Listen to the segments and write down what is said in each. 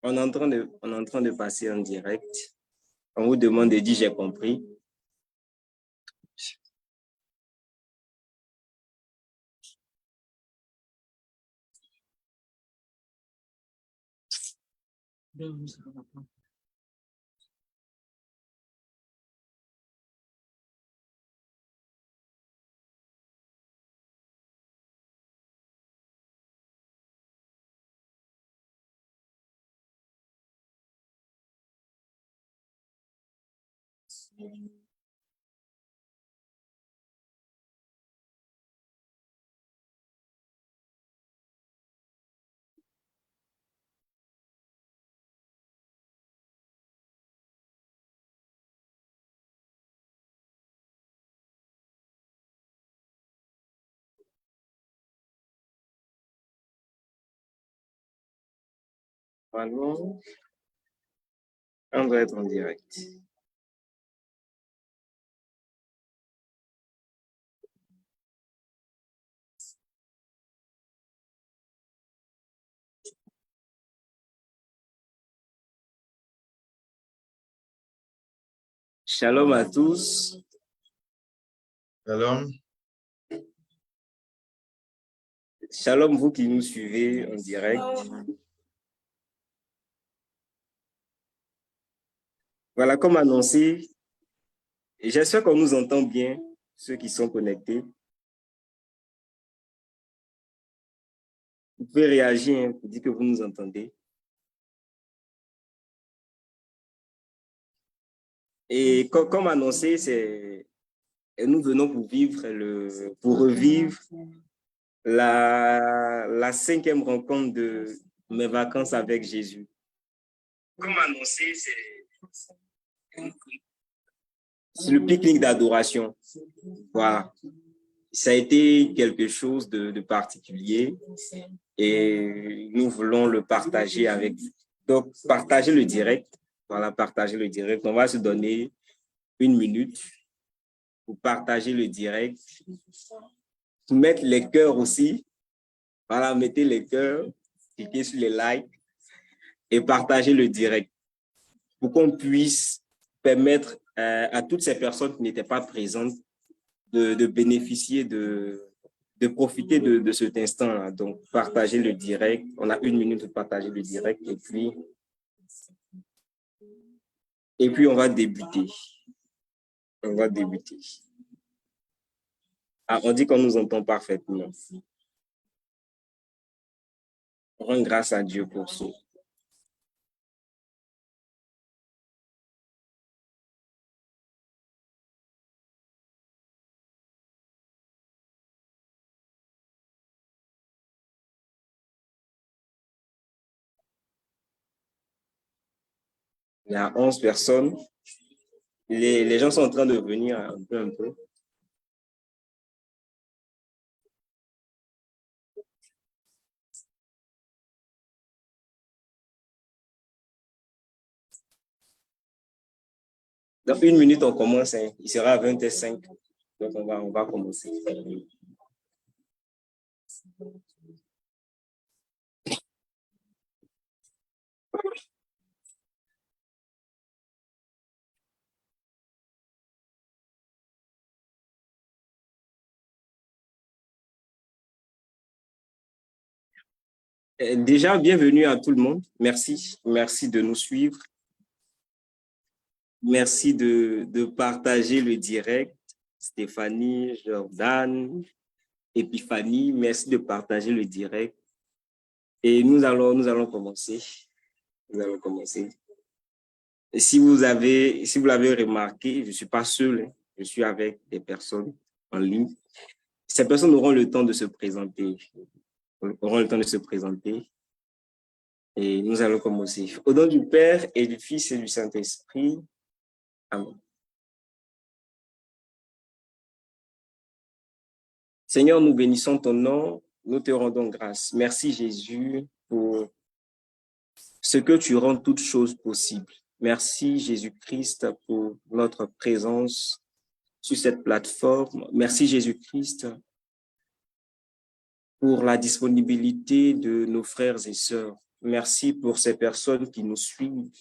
On est en train de passer en direct. On vous demande de dire j'ai compris. Normalement, on doit être en direct. Shalom à tous. Shalom. Shalom, vous qui nous suivez en direct. Voilà, comme annoncé, j'espère qu'on nous entend bien, ceux qui sont connectés. Vous pouvez réagir pour dire que vous nous entendez. Et comme annoncé, nous venons pour revivre la 5e rencontre de mes vacances avec Jésus. Comme annoncé, c'est le pique-nique d'adoration. Voilà. Ça a été quelque chose de particulier et nous voulons le partager avec vous. Donc, partager le direct. Voilà, partager le direct. On va se donner 1 minute pour partager le direct. Mettre les cœurs aussi. Voilà, mettez les cœurs, cliquez sur les likes et partagez le direct pour qu'on puisse permettre à toutes ces personnes qui n'étaient pas présentes de bénéficier, de profiter de cet instant-là. Donc, partagez le direct. On a 1 minute pour partager le direct et puis on va débuter. On va débuter. Ah, on dit qu'on nous entend parfaitement. On rend grâce à Dieu pour ça. Il y a 11 personnes. Les gens sont en train de venir un peu. Dans 1 minute, on commence. Hein. Il sera à 25. Donc, on va commencer. Déjà, bienvenue à tout le monde. Merci. Merci de nous suivre. Merci de partager le direct. Stéphanie, Jordan, Epiphanie, merci de partager le direct. Et nous allons commencer. Nous allons commencer. Et si vous l'avez remarqué, je ne suis pas seul. Hein. Je suis avec des personnes en ligne. Ces personnes auront le temps de se présenter. Et nous allons commencer. Au nom du Père et du Fils et du Saint-Esprit. Amen. Seigneur, nous bénissons ton nom, nous te rendons grâce. Merci Jésus pour ce que tu rends toutes choses possibles. Merci Jésus-Christ pour notre présence sur cette plateforme. Merci Jésus-Christ pour la disponibilité de nos frères et sœurs Merci pour ces personnes qui nous suivent.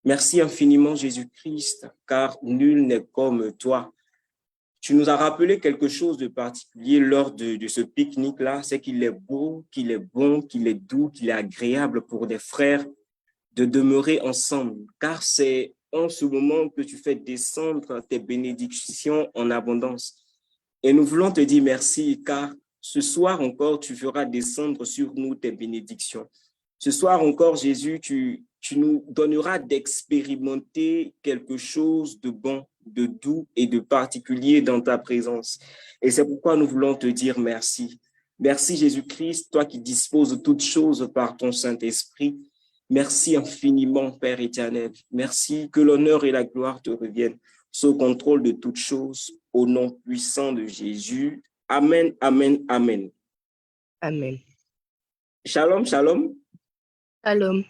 Merci infiniment, Jésus-Christ, car nul n'est comme toi. Tu nous as rappelé quelque chose de particulier lors de ce pique-nique-là, c'est qu'il est beau, qu'il est bon, qu'il est doux, qu'il est agréable pour des frères de demeurer ensemble, car c'est en ce moment que tu fais descendre tes bénédictions en abondance. Et nous voulons te dire merci, car ce soir encore, tu feras descendre sur nous tes bénédictions. Ce soir encore, Jésus, tu nous donneras d'expérimenter quelque chose de bon, de doux et de particulier dans ta présence. Et c'est pourquoi nous voulons te dire merci. Merci Jésus-Christ, toi qui disposes de toutes choses par ton Saint-Esprit. Merci infiniment, Père éternel. Merci que l'honneur et la gloire te reviennent sous contrôle de toutes choses, au nom puissant de Jésus. Amen, amen, amen. Amen. Shalom, shalom. Shalom.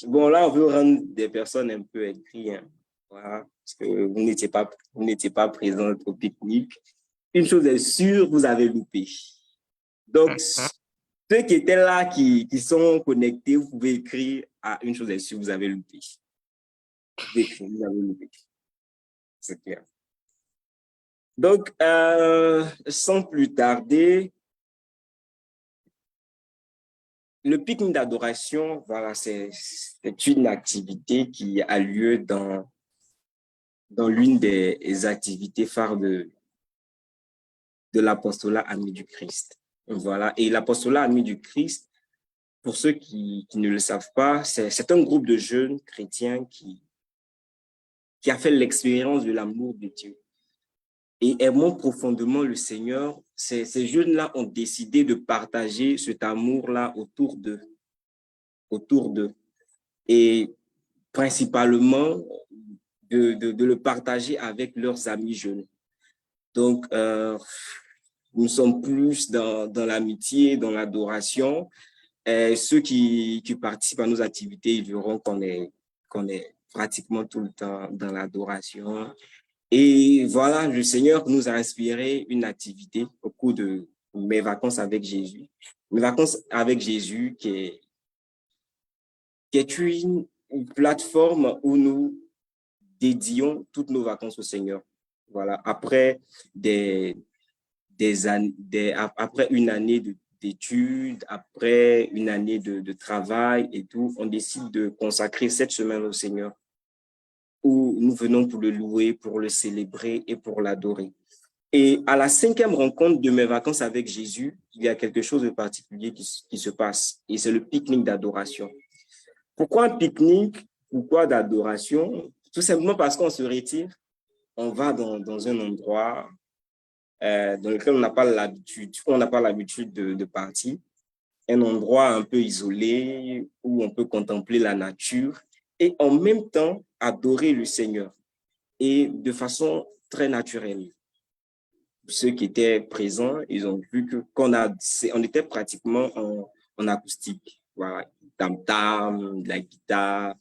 Bon, là, on veut rendre des personnes un peu écrites, hein. Voilà, parce que vous n'étiez pas présents au pique-nique. Une chose est sûre, vous avez loupé. Donc, ceux qui étaient là, qui sont connectés, vous pouvez écrire à une chose est sûre, vous avez loupé. Vous pouvez écrire, vous avez loupé. C'est clair. Donc, sans plus tarder, le pique-nique d'adoration, voilà, c'est une activité qui a lieu dans l'une des activités phares de l'apostolat Amis du Christ. Voilà. Et l'apostolat Amis du Christ, pour ceux qui ne le savent pas, c'est un groupe de jeunes chrétiens qui a fait l'expérience de l'amour de Dieu et aimant profondément le Seigneur. Ces jeunes-là ont décidé de partager cet amour-là autour d'eux. Et principalement de le partager avec leurs amis jeunes. Donc, nous sommes plus dans l'amitié, dans l'adoration. Ceux qui participent à nos activités, ils verront qu'on est pratiquement tout le temps dans l'adoration. Et voilà, le Seigneur nous a inspiré une activité au cours de mes vacances avec Jésus. Mes vacances avec Jésus, qui est une plateforme où nous dédions toutes nos vacances au Seigneur. Voilà, après après une année d'études, après une année de travail et tout, on décide de consacrer cette semaine au Seigneur, où nous venons pour le louer, pour le célébrer et pour l'adorer. Et à la 5e rencontre de mes vacances avec Jésus, il y a quelque chose de particulier qui se passe, et c'est le pique-nique d'adoration. Pourquoi un pique-nique? Pourquoi d'adoration? Tout simplement parce qu'on se retire, on va dans un endroit dans lequel on n'a pas l'habitude de partir, un endroit un peu isolé où on peut contempler la nature et en même temps adorer le Seigneur et de façon très naturelle. Ceux qui étaient présents, ils ont vu on était pratiquement en acoustique. Voilà, tam-tam, de la guitare.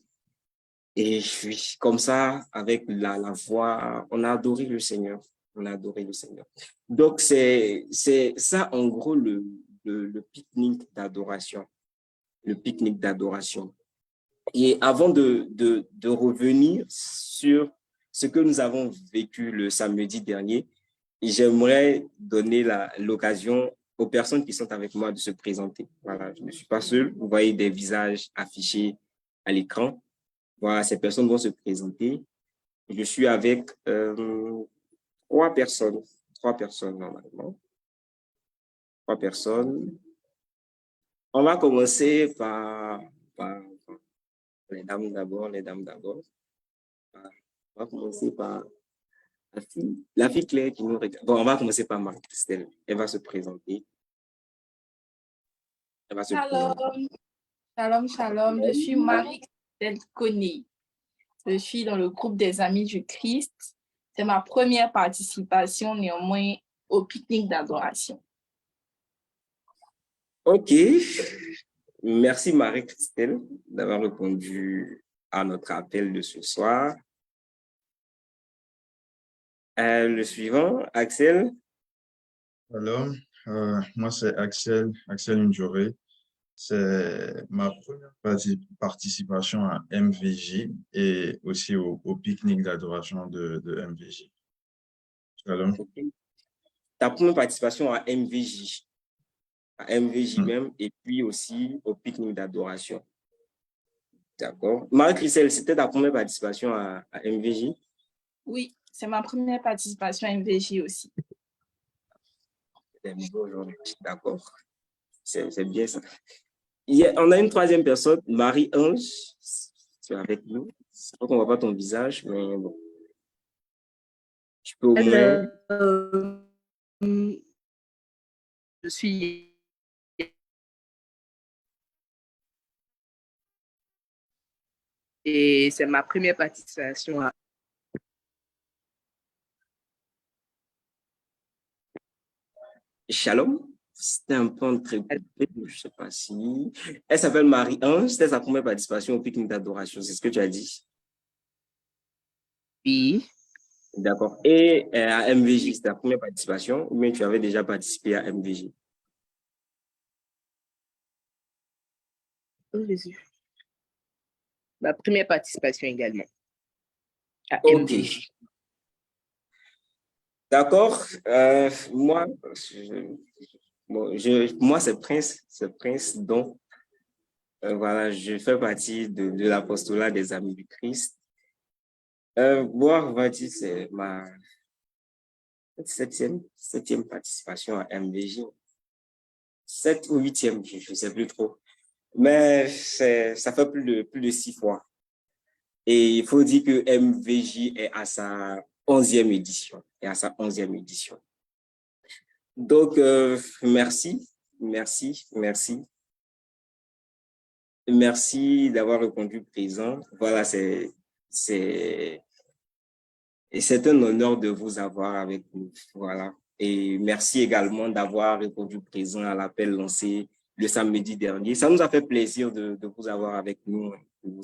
Et puis, comme ça, avec la voix, on a adoré le Seigneur. On a adoré le Seigneur. Donc, c'est ça, en gros, le pique-nique d'adoration. Le pique-nique d'adoration. Et avant de revenir sur ce que nous avons vécu le samedi dernier, j'aimerais donner l'occasion aux personnes qui sont avec moi de se présenter. Voilà, je ne suis pas seul. Vous voyez des visages affichés à l'écran. Voilà, ces personnes vont se présenter. Je suis avec trois personnes normalement. Trois personnes. On va commencer par les dames d'abord, Voilà. On va commencer par la fille Claire qui nous regarde. Bon, on va commencer par Marie-Christelle. Elle va se présenter. Shalom. Je suis Marie-Christelle Koné. Je suis dans le groupe des Amis du Christ. C'est ma première participation, néanmoins, au pique-nique d'adoration. OK. Merci Marie-Christelle d'avoir répondu à notre appel de ce soir. Le suivant, Axel. Shalom, Moi, c'est Axel Ndjoré. C'est ma première participation à MVJ et aussi au pique-nique d'adoration de MVJ. Shalom. Ok. Ta première participation à MVJ Mm. même, et puis aussi au pique-nique d'adoration. D'accord. Marie-Christelle, c'était ta première participation à MVJ? Oui, c'est ma première participation à MVJ aussi. C'est nouveau aujourd'hui. D'accord. C'est bien ça. On a une troisième personne, Marie-Ange. Tu es avec nous. C'est pas qu'on voit pas ton visage, mais bon. Tu peux au moins. Alors, je suis et c'est ma première participation à Shalom. C'était un peu très coupé, je sais pas si. Elle s'appelle Marie-Ange. C'était sa première participation au pique-nique d'adoration. C'est ce que tu as dit. oui. D'accord. Et à MVJ, c'était ta première participation, ou bien tu avais déjà participé à MVJ? Oh Jésus. Ma première participation également à Ok. MVJ. D'accord. Moi, moi c'est Prince, donc voilà, je fais partie de l'apostolat des Amis du Christ. Moi, on va dire, c'est ma septième participation à MVJ. 7 ou 8e, je ne sais plus trop. Mais ça fait plus de 6 fois. Et il faut dire que MVJ est à sa 11e édition. Donc, merci d'avoir répondu présent. Voilà, c'est un honneur de vous avoir avec nous. Voilà. Et merci également d'avoir répondu présent à l'appel lancé le samedi dernier. Ça nous a fait plaisir de vous avoir avec nous. Il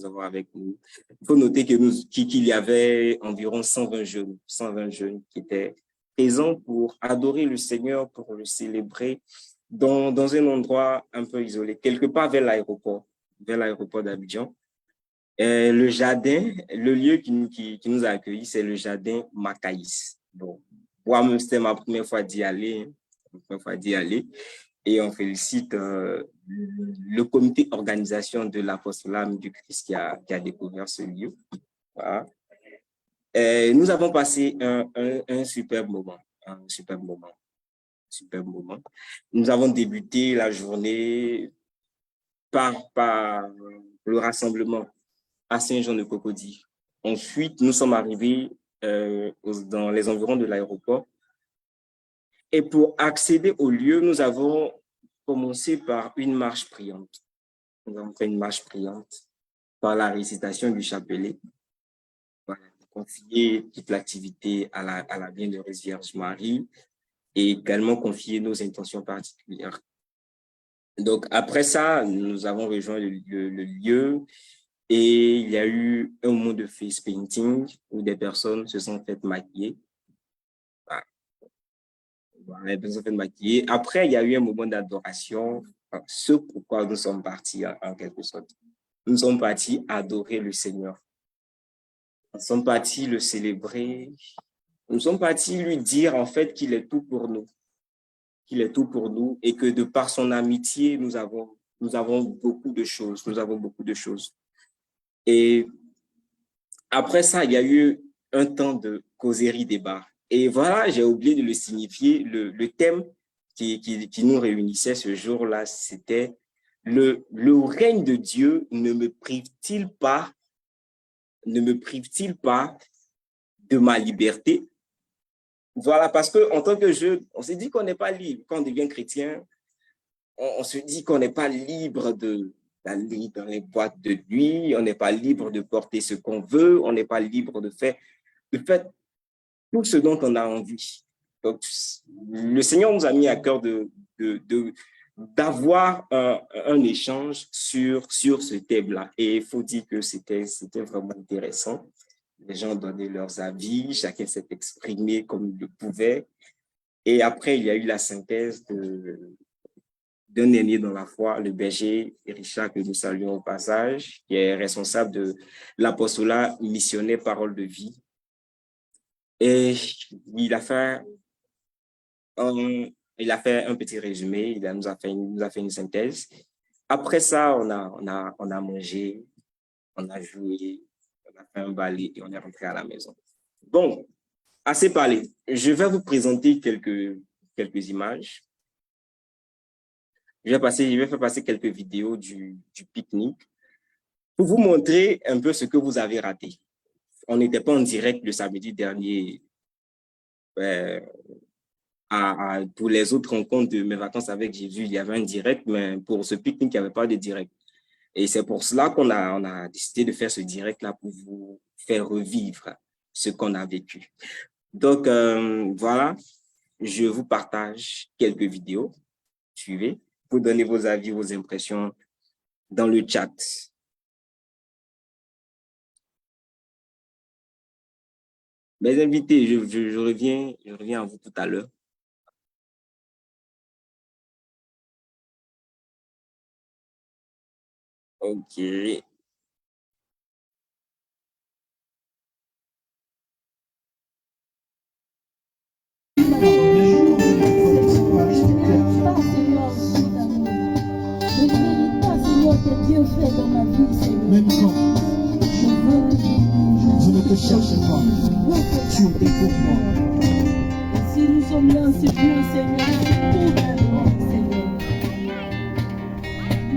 faut noter qu'il y avait environ 120 jeunes qui étaient présents pour adorer le Seigneur, pour le célébrer dans un endroit un peu isolé, quelque part vers l'aéroport d'Abidjan. Le jardin, le lieu qui nous a accueillis, c'est le jardin Macaïs. Bon, moi-même, c'était ma première fois d'y aller. Et on félicite le comité organisation de l'apostolat du Christ qui a découvert ce lieu. Voilà. Nous avons passé un superbe moment. Un superbe moment. Nous avons débuté la journée par le rassemblement à Saint-Jean-de-Cocody. Ensuite, nous sommes arrivés dans les environs de l'aéroport. Et pour accéder au lieu, nous avons commencé par une marche priante. Nous avons fait une marche priante par la récitation du chapelet. Voilà, confier toute l'activité à la Bienheureuse Vierge Marie et également confier nos intentions particulières. Donc, après ça, nous avons rejoint le lieu. Et il y a eu un moment de face painting où des personnes se sont faites maquiller. Voilà, les personnes se sont faites maquiller. Après, il y a eu un moment d'adoration, ce pourquoi nous sommes partis en quelque sorte. Nous sommes partis adorer le Seigneur. Nous sommes partis le célébrer. Nous sommes partis lui dire en fait qu'il est tout pour nous. Qu'il est tout pour nous et que de par son amitié, nous avons beaucoup de choses. Nous avons beaucoup de choses. Et après ça, il y a eu un temps de causerie débat. Et voilà, j'ai oublié de le signifier. Le thème qui nous réunissait ce jour-là, c'était le règne de Dieu ne me prive-t-il pas de ma liberté? Voilà, parce que en tant que jeune, on s'est dit qu'on n'est pas libre. Quand on devient chrétien, on se dit qu'on n'est pas libre d'aller dans les boîtes de nuit, on n'est pas libre de porter ce qu'on veut, on n'est pas libre de faire tout ce dont on a envie. Donc, le Seigneur nous a mis à cœur d'avoir un échange sur ce thème-là. Et il faut dire que c'était vraiment intéressant. Les gens donnaient leurs avis, chacun s'est exprimé comme il le pouvait. Et après, il y a eu la synthèse d'un aîné dans la foi, le berger Richard, que nous saluons au passage, qui est responsable de l'apostolat missionnaire Parole de vie. Et il a fait un petit résumé, nous a fait une synthèse. Après ça, on a mangé, on a joué, on a fait un balai et on est rentré à la maison. Bon, assez parlé. Je vais vous présenter quelques images. Je vais faire passer quelques vidéos du pique-nique pour vous montrer un peu ce que vous avez raté. On n'était pas en direct le samedi dernier pour les autres rencontres de mes vacances avec Jésus. Il y avait un direct, mais pour ce pique-nique, il n'y avait pas de direct. Et c'est pour cela qu'on a décidé de faire ce direct-là pour vous faire revivre ce qu'on a vécu. Donc, voilà, je vous partage quelques vidéos. Suivez. Pour donner vos avis, vos impressions dans le chat. Mes invités, je reviens à vous tout à l'heure. OK. Dieu fait dans ma vie, Seigneur. Même quand je ne te cherche pas, tu étais pour moi. Et si nous sommes là, c'est pour Seigneur, c'est pour ta gloire, Seigneur.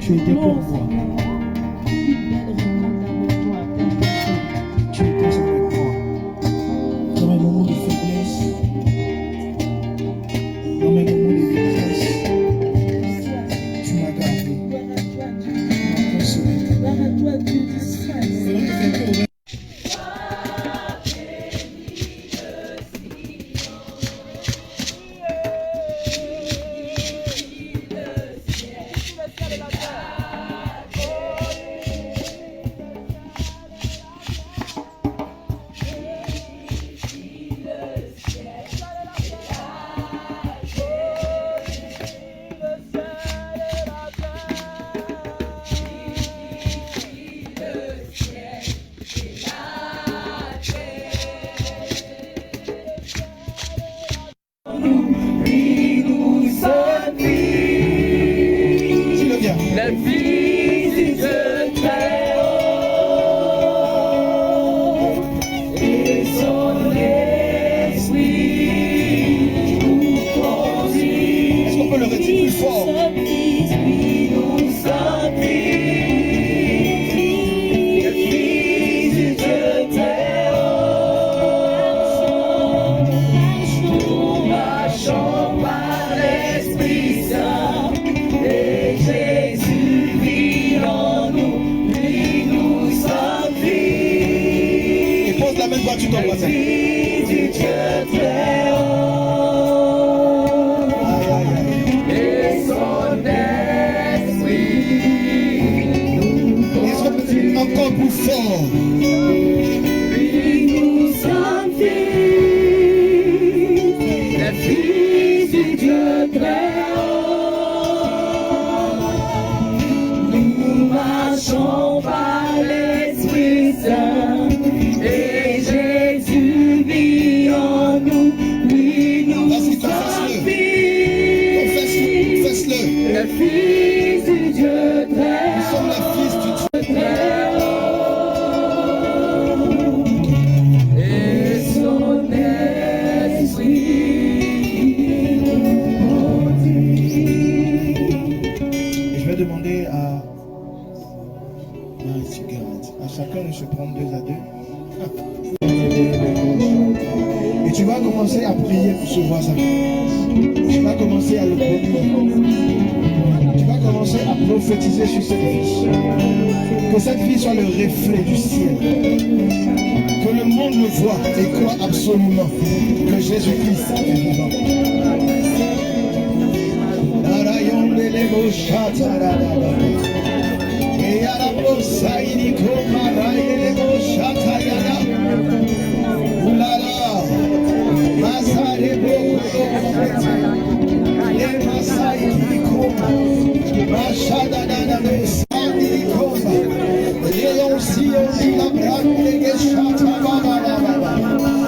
Tu étais pour moi. Une belle rencontre avec toi, ta personne. Tu étais avec moi. Dans mes moments de faiblesse, dans mes moments de détresse.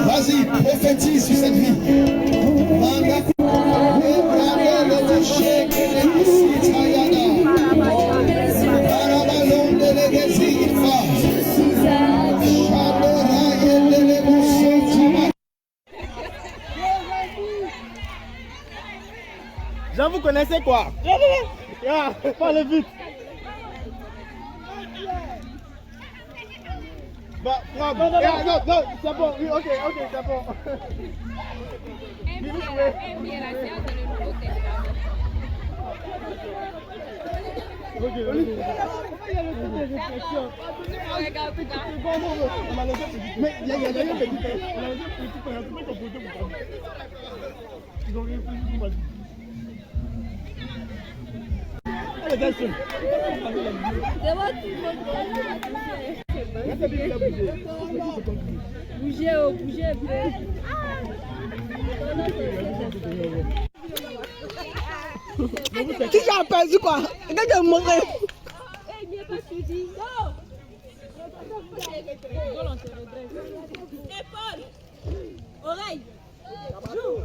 Vas-y, prophétise sur cette vie. Jean, vous connaissez quoi? Parlez vite. Bah, non, c'est bon, oui, ok, c'est bon. Mais il y a un petit peu. Ils ont réfléchi pour moi. Bougez, oh, bougez. Qui a perdu quoi? Regarde mon frère. Eh, il n'y a pas de souci. Non. Épaule. Oreille. Joue.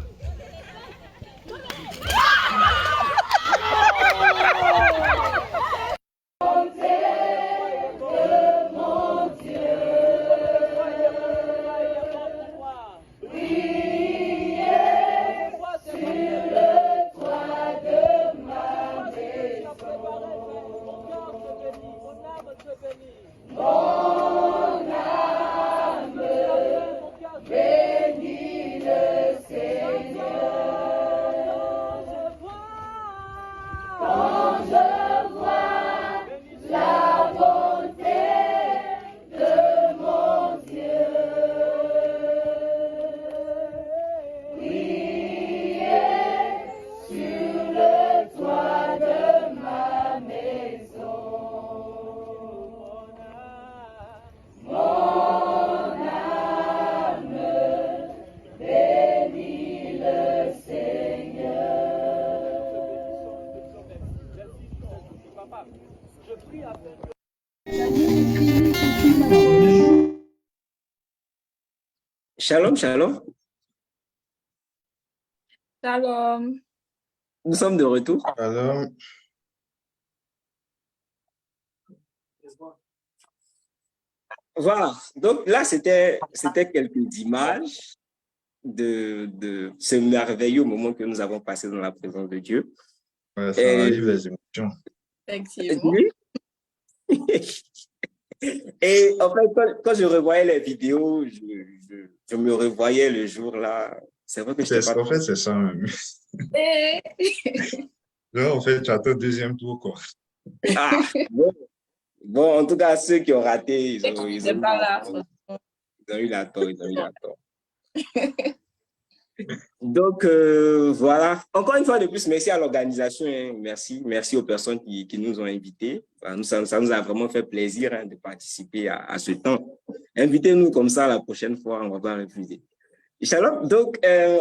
Shalom, shalom. Shalom. Nous sommes de retour. Alors, Voilà. Donc là, c'était quelques images de ce merveilleux moment que nous avons passé dans la présence de Dieu. ouais, ça Et- arrive les émotions. Effectivement. Oui. Et en fait, quand je revoyais les vidéos, je me revoyais le jour là. C'est vrai que je En fait, c'est ça même. Et Là, en fait, tu attends le deuxième tour, quoi. Ah, bon. Bon, en tout cas, ceux qui ont raté, ils ont c'est eu pas la là. tort. Ils ont eu la tort, ils ont eu la tort. Donc, voilà. Encore une fois de plus, merci à l'organisation. Hein. Merci aux personnes qui nous ont invités. Enfin, ça nous a vraiment fait plaisir de participer à ce temps. Invitez-nous comme ça la prochaine fois, on va pas refuser. Shalom. Donc,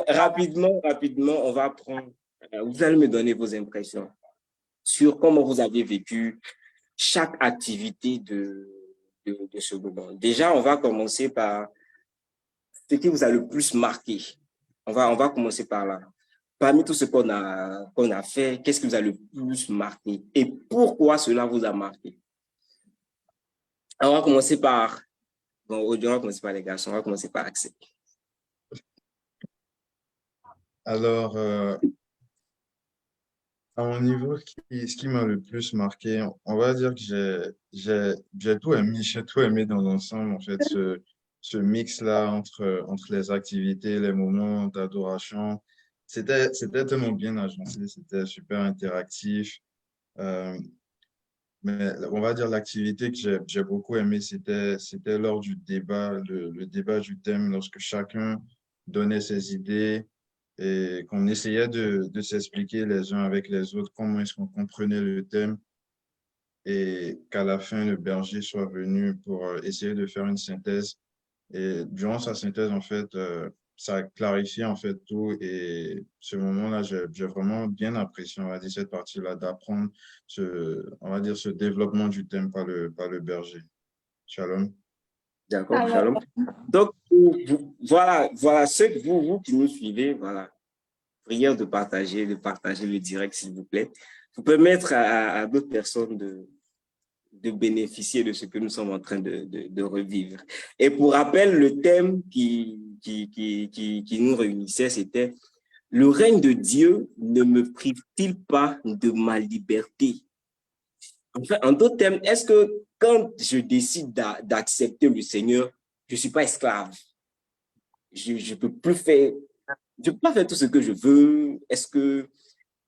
rapidement, on va prendre. Vous allez me donner vos impressions sur comment vous avez vécu chaque activité de ce moment. Déjà, on va commencer par ce qui vous a le plus marqué. On va commencer par là. Parmi tout ce qu'on a fait, qu'est-ce qui vous a le plus marqué et pourquoi cela vous a marqué? On va commencer par, on va commencer par les garçons, on va commencer par Axel. Alors, à mon niveau, ce qui m'a le plus marqué, on va dire que j'ai tout aimé, j'ai tout aimé dans l'ensemble, en fait, ce mix-là entre les activités, les moments d'adoration. C'était tellement bien agencé, c'était super interactif. Mais on va dire l'activité que j'ai beaucoup aimé, c'était lors du débat, le débat du thème, lorsque chacun donnait ses idées et qu'on essayait de s'expliquer les uns avec les autres comment est-ce qu'on comprenait le thème et qu'à la fin, le berger soit venu pour essayer de faire une synthèse. Et durant sa synthèse, en fait, ça a clarifié en fait tout. Et ce moment-là, j'ai vraiment bien apprécié, on va dire, cette partie-là, d'apprendre on va dire, ce développement du thème par le berger. Shalom. D'accord, Alors, shalom. Donc, voilà, ceux que vous qui nous suivez, voilà, prière de partager le direct, s'il vous plaît, pour permettre à d'autres personnes de bénéficier de ce que nous sommes en train de revivre. Et pour rappel, le thème qui nous réunissait, c'était « Le règne de Dieu ne me prive-t-il pas de ma liberté ?» Enfin, en d'autres termes, est-ce que quand je décide d'accepter le Seigneur, je ne suis pas esclave? Je ne peux plus faire, je peux pas faire tout ce que je veux. Est-ce que,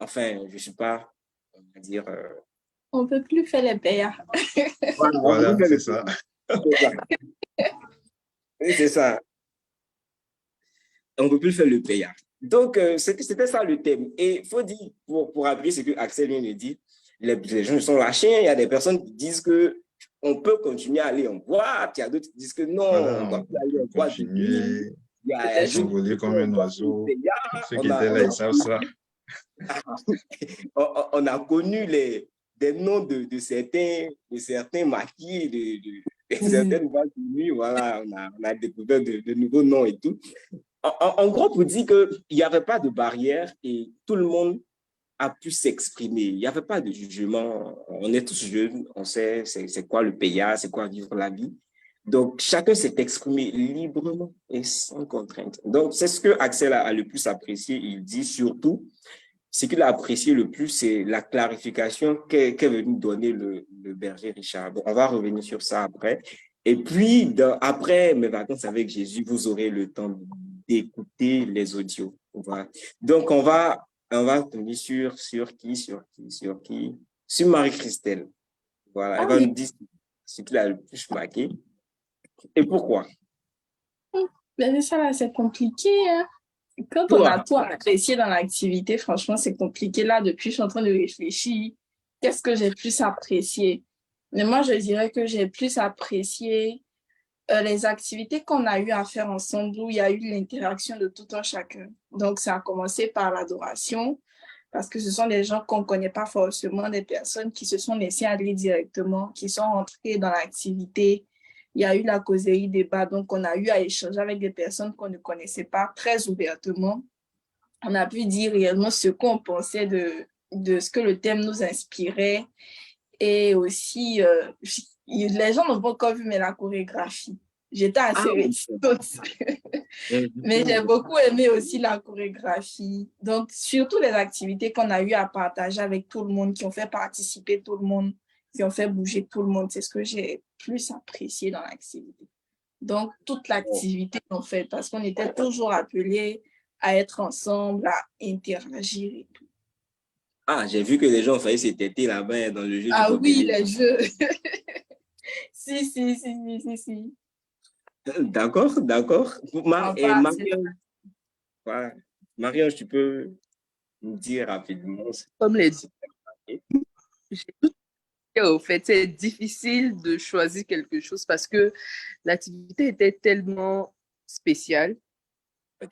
enfin, je ne suis pas, on va dire… on ne peut plus faire les payas. Voilà, c'est ça. C'est ça. On ne peut plus faire le payard. Donc, c'était ça le thème. Et il faut dire, pour appuyer ce que Axel vient de dire, les gens sont lâchés. Il y a des personnes qui disent qu'on peut continuer à aller en boîte. Il y a d'autres qui disent que non, Voilà, on ne on doit plus aller peut en boîte. continuer, Il y a s'envoler comme un oiseau. Ceux qui étaient là, ils savent ça. On a connu des noms de certains maquis, de certaines boîtes de nuit. Voilà, on a découvert de nouveaux noms et tout. En gros, pour dire qu'il n'y avait pas de barrière et tout le monde a pu s'exprimer. Il n'y avait pas de jugement. On est tous jeunes, on sait c'est quoi le payard, c'est quoi vivre la vie. Donc, chacun s'est exprimé librement et sans contrainte. Donc, c'est ce que Axel a le plus apprécié. Il dit surtout, ce qu'il a apprécié le plus, c'est la clarification qu'est venu donner le berger Richard. Bon, on va revenir sur ça après. Et puis, après mes vacances avec Jésus, vous aurez le temps d'écouter les audios. Voilà. Donc, on va tomber sur qui? Sur Marie-Christelle. Voilà, elle va nous dire ce qu'il a le plus marqué. Et pourquoi? Mais ça, là, c'est compliqué. Hein? Quand on a tout apprécié dans l'activité, franchement, c'est compliqué. Là, depuis, je suis en train de réfléchir. Qu'est-ce que j'ai plus apprécié? Mais moi, je dirais que j'ai plus apprécié les activités qu'on a eu à faire ensemble, où il y a eu l'interaction de tout un chacun. Donc, ça a commencé par l'adoration, parce que ce sont des gens qu'on ne connaît pas forcément, des personnes qui se sont laissées aller directement, qui sont entrées dans l'activité. Il y a eu la causerie débat, donc on a eu à échanger avec des personnes qu'on ne connaissait pas très ouvertement. On a pu dire réellement ce qu'on pensait de ce que le thème nous inspirait. Et aussi, les gens n'ont pas encore vu, mais la chorégraphie. J'étais assez réticente. Mais j'ai beaucoup aimé aussi la chorégraphie. Donc, surtout les activités qu'on a eu à partager avec tout le monde, qui ont fait participer tout le monde, qui ont fait bouger tout le monde. C'est ce que j'ai plus apprécié dans l'activité. Donc, toute l'activité, en fait, parce qu'on était toujours appelés à être ensemble, à interagir et tout. Ah, j'ai vu que les gens ont failli s'étêter là-bas dans le jeu. Ah oui, les jeux. Si. D'accord. Marie-Ange, tu peux nous dire rapidement. Comme les au fait, c'est difficile de choisir quelque chose parce que l'activité était tellement spéciale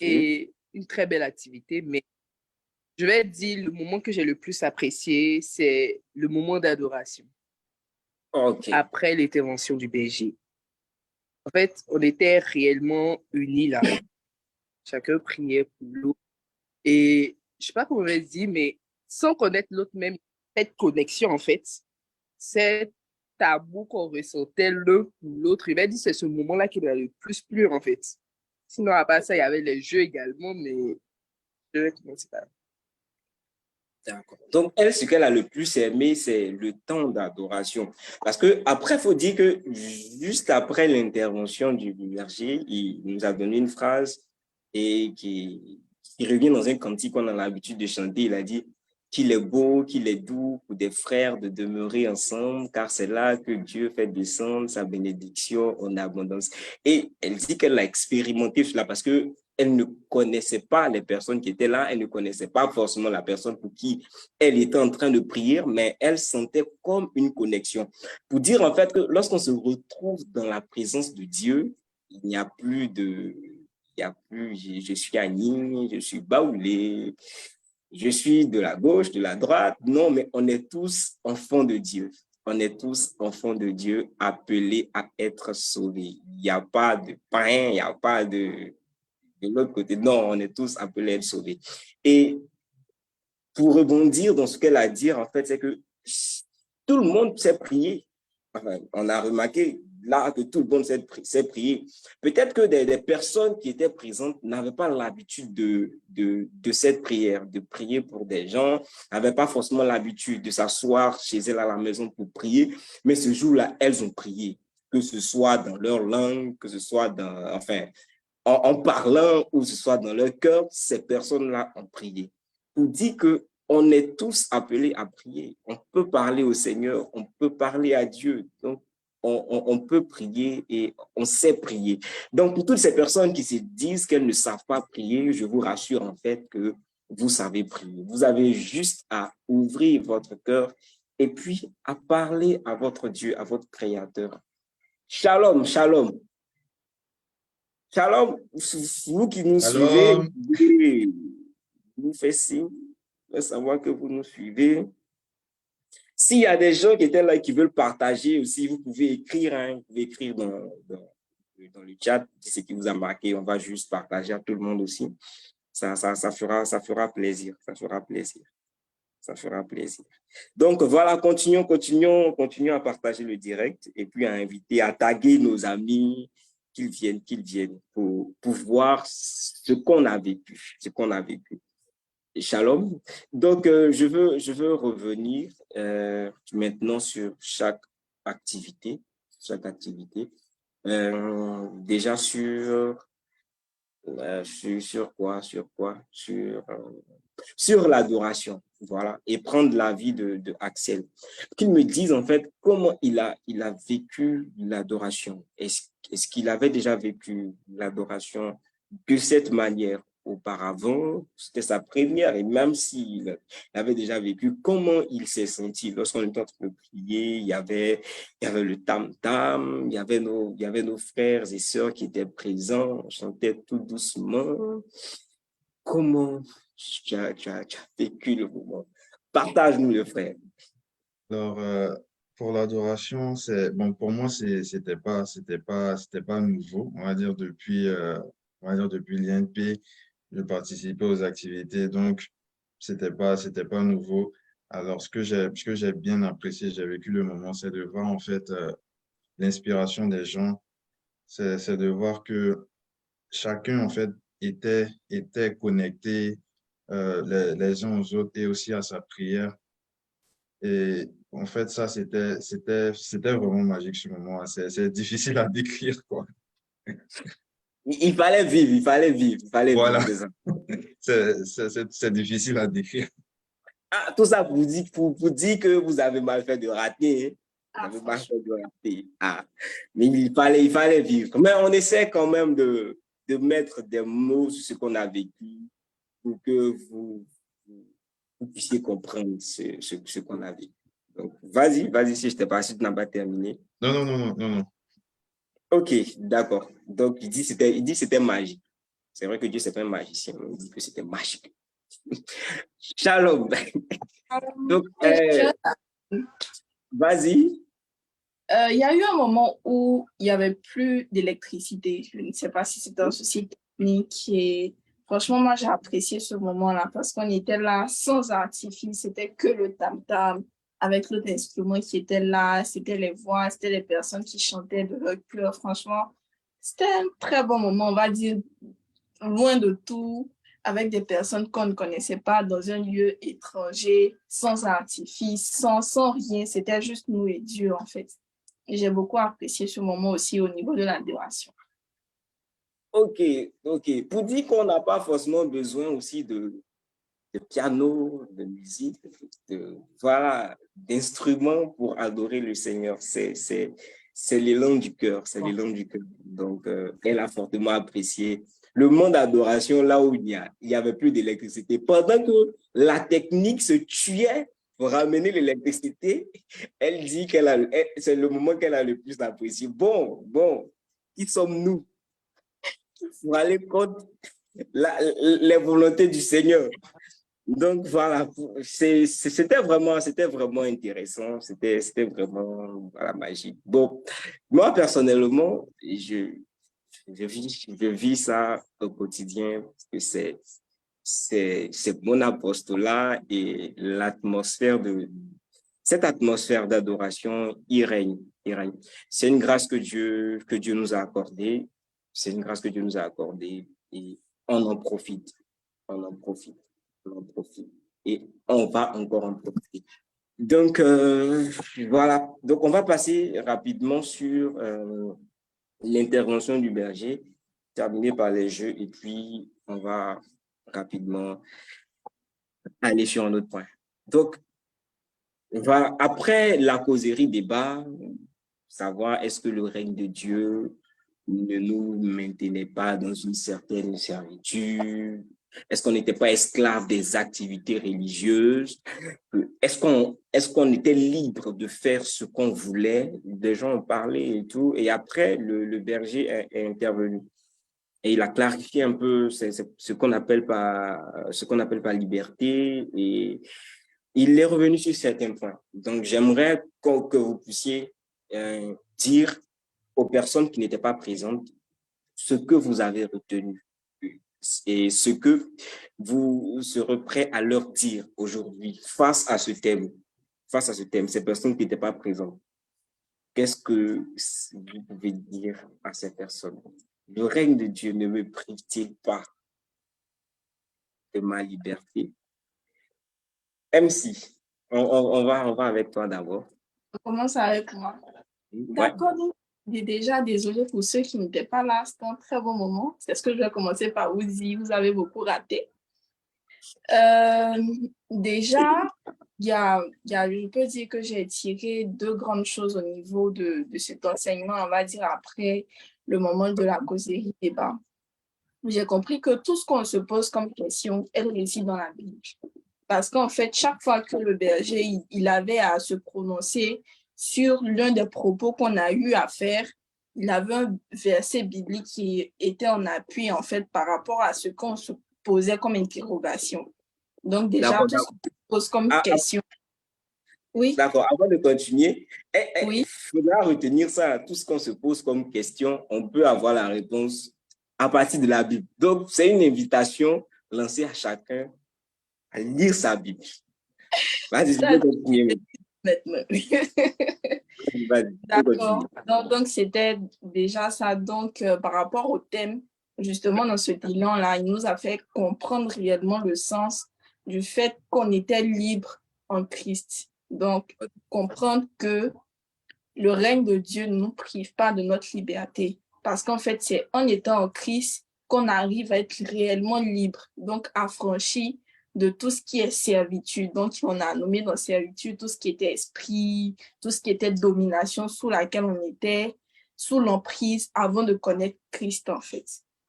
et une très belle activité, mais je vais dire le moment que j'ai le plus apprécié, c'est le moment d'adoration. Après l'intervention du berger. En fait, on était réellement unis là. Chacun priait pour l'autre. Et je ne sais pas comment on va dire, mais sans connaître l'autre même, cette connexion en fait, c'est tabou qu'on ressentait l'un pour l'autre. Il m'a dit c'est ce moment-là qui m'a le plus plu en fait. Sinon, à part ça, il y avait les jeux également, mais je vais commencer par là. D'accord. Donc, elle, ce qu'elle a le plus aimé, c'est le temps d'adoration. Parce que après, il faut dire que juste après l'intervention du berger, il nous a donné une phrase et qui revient dans un cantique qu'on a l'habitude de chanter. Il a dit qu'il est beau, qu'il est doux pour des frères de demeurer ensemble, car c'est là que Dieu fait descendre sa bénédiction en abondance. Et elle dit qu'elle a expérimenté cela parce que elle ne connaissait pas les personnes qui étaient là, elle ne connaissait pas forcément la personne pour qui elle était en train de prier, mais elle sentait comme une connexion. Pour dire en fait que lorsqu'on se retrouve dans la présence de Dieu, il n'y a plus Il y a plus, je suis Annie, je suis Baoulé, je suis de la gauche, de la droite. Non, mais on est tous enfants de Dieu. On est tous enfants de Dieu appelés à être sauvés. Il n'y a pas de païen, il n'y a pas de l'autre côté. Non, on est tous appelés à être sauvés. Et pour rebondir dans ce qu'elle a dit, en fait, c'est que tout le monde sait prier. Enfin, on a remarqué là que tout le monde sait prier. Peut-être que des personnes qui étaient présentes n'avaient pas l'habitude de cette prière, de prier pour des gens, n'avaient pas forcément l'habitude de s'asseoir chez elles à la maison pour prier, mais ce jour-là, elles ont prié, que ce soit dans leur langue, que ce soit en parlant ou que ce soit dans leur cœur, ces personnes-là ont prié. On dit qu'on est tous appelés à prier. On peut parler au Seigneur, on peut parler à Dieu. Donc, on peut prier et on sait prier. Donc, pour toutes ces personnes qui se disent qu'elles ne savent pas prier, je vous rassure en fait que vous savez prier. Vous avez juste à ouvrir votre cœur et puis à parler à votre Dieu, à votre Créateur. Shalom, shalom. Shalom, vous qui nous suivez, vous faites signe, de savoir que vous nous suivez. S'il y a des gens qui étaient là et qui veulent partager aussi, vous pouvez écrire, vous pouvez écrire dans le chat ce qui vous a marqué. On va juste partager à tout le monde aussi. Ça fera plaisir. Ça fera plaisir. Ça fera plaisir. Donc voilà, continuons à partager le direct et puis à inviter, à taguer nos amis, qu'ils viennent pour voir ce qu'on a vécu, Shalom. Donc, je veux revenir maintenant sur chaque activité. Déjà sur quoi? Sur l'adoration, voilà, et prendre l'avis de Axel. Qu'il me dise en fait comment il a vécu l'adoration. Est-ce qu'il avait déjà vécu l'adoration de cette manière auparavant? C'était sa première, et même s'il avait déjà vécu, comment il s'est senti lorsqu'on était en train de prier? Il y avait le tam-tam, il y avait nos frères et sœurs qui étaient présents, on chantait tout doucement. Comment tu as vécu le moment? Partage-nous, le frère. Alors, pour l'adoration, pour moi, c'était pas nouveau. On va dire depuis l'INP, je participais aux activités, donc c'était pas nouveau. Alors, ce que j'ai bien apprécié, j'ai vécu le moment, c'est de voir en fait l'inspiration des gens, c'est de voir que chacun en fait était connecté les uns aux autres et aussi à sa prière. Et en fait, ça, c'était vraiment magique ce moment. C'est difficile à décrire, quoi. Il fallait vivre. Voilà. Vivre ça. C'est difficile à décrire. Ah, tout ça pour dire que vous avez mal fait de rater. Vous avez mal fait de rater. Ah, mais il fallait vivre. Mais on essaie quand même de mettre des mots sur ce qu'on a vécu pour que vous puissiez comprendre ce qu'on a vécu. Donc, vas-y, si je t'ai pas, si tu n'as pas terminé. Non. Ok, d'accord. Donc, il dit que c'était magique. C'est vrai que Dieu, c'est pas un magicien. Il dit que c'était magique. Shalom. Donc, vas-y. Il y a eu un moment où il n'y avait plus d'électricité. Je ne sais pas si c'était un souci technique. Et franchement, moi, j'ai apprécié ce moment-là parce qu'on était là sans artifice. C'était que le tam-tam avec l'autre instrument qui était là. C'était les voix, c'était les personnes qui chantaient de leur cœur. Franchement, c'était un très bon moment. On va dire loin de tout, avec des personnes qu'on ne connaissait pas, dans un lieu étranger, sans artifice, sans rien. C'était juste nous et Dieu, en fait. Et j'ai beaucoup apprécié ce moment aussi au niveau de l'adoration. Ok. Pour dire qu'on n'a pas forcément besoin aussi de piano, de musique, d'instruments pour adorer le Seigneur. C'est l'élan du cœur, Donc, elle a fortement apprécié le moment d'adoration là où il y avait plus d'électricité. Pendant que la technique se tuait pour ramener l'électricité, elle dit c'est le moment qu'elle a le plus apprécié. Bon, qui sommes-nous? pour aller contre les volontés du Seigneur. Donc voilà, c'était vraiment intéressant, c'était vraiment voilà, magique. Bon, moi personnellement, je vis ça au quotidien parce que c'est mon apostolat et cette atmosphère d'adoration, il règne. C'est une grâce que Dieu nous a accordée. C'est une grâce que Dieu nous a accordée et on en profite. On en profite. On en profite. Et on va encore en profiter. Donc, voilà. Donc, on va passer rapidement sur l'intervention du berger, terminée par les jeux, et puis on va rapidement aller sur un autre point. Donc, voilà, après la causerie débat, savoir est-ce que le règne de Dieu ne nous maintenait pas dans une certaine servitude, est-ce qu'on n'était pas esclave des activités religieuses, est-ce qu'on était libre de faire ce qu'on voulait, des gens ont parlé et tout, et après le berger est intervenu. Et il a clarifié un peu ce qu'on appelle pas liberté, et il est revenu sur certains points. Donc, j'aimerais que vous puissiez dire aux personnes qui n'étaient pas présentes ce que vous avez retenu et ce que vous serez prêts à leur dire aujourd'hui face à ce thème, ces personnes qui n'étaient pas présentes. Qu'est-ce que vous pouvez dire à ces personnes? Le règne de Dieu ne me prive-t-il pas de ma liberté? MC, on va avec toi d'abord. On commence avec moi. D'accord. Déjà, désolé pour ceux qui n'étaient pas là. C'était un très bon moment. C'est ce que je vais commencer par vous dire. Vous avez beaucoup raté. Déjà, je peux dire que j'ai tiré deux grandes choses au niveau de cet enseignement, on va dire, après le moment de la causerie débat. J'ai compris que tout ce qu'on se pose comme question, elle réside dans la Bible. Parce qu'en fait, chaque fois que le berger, il avait à se prononcer sur l'un des propos qu'on a eu à faire, il avait un verset biblique qui était en appui, en fait, par rapport à ce qu'on se posait comme interrogation. Donc, déjà, tout ce qu'on se pose comme question. Oui. D'accord, avant de continuer, oui. Il faudra retenir ça, tout ce qu'on se pose comme question, on peut avoir la réponse à partir de la Bible. Donc, c'est une invitation lancée à chacun à lire sa Bible. Vas-y, je vais continuer. D'accord. Donc, c'était déjà ça. Donc, par rapport au thème, justement, dans ce bilan-là, il nous a fait comprendre réellement le sens du fait qu'on était libre en Christ. Donc, comprendre que le règne de Dieu ne nous prive pas de notre liberté. Parce qu'en fait, c'est en étant en Christ qu'on arrive à être réellement libre, donc affranchi de tout ce qui est servitude. Donc, on a nommé dans servitude tout ce qui était esprit, tout ce qui était domination sous laquelle on était, sous l'emprise avant de connaître Christ, en fait.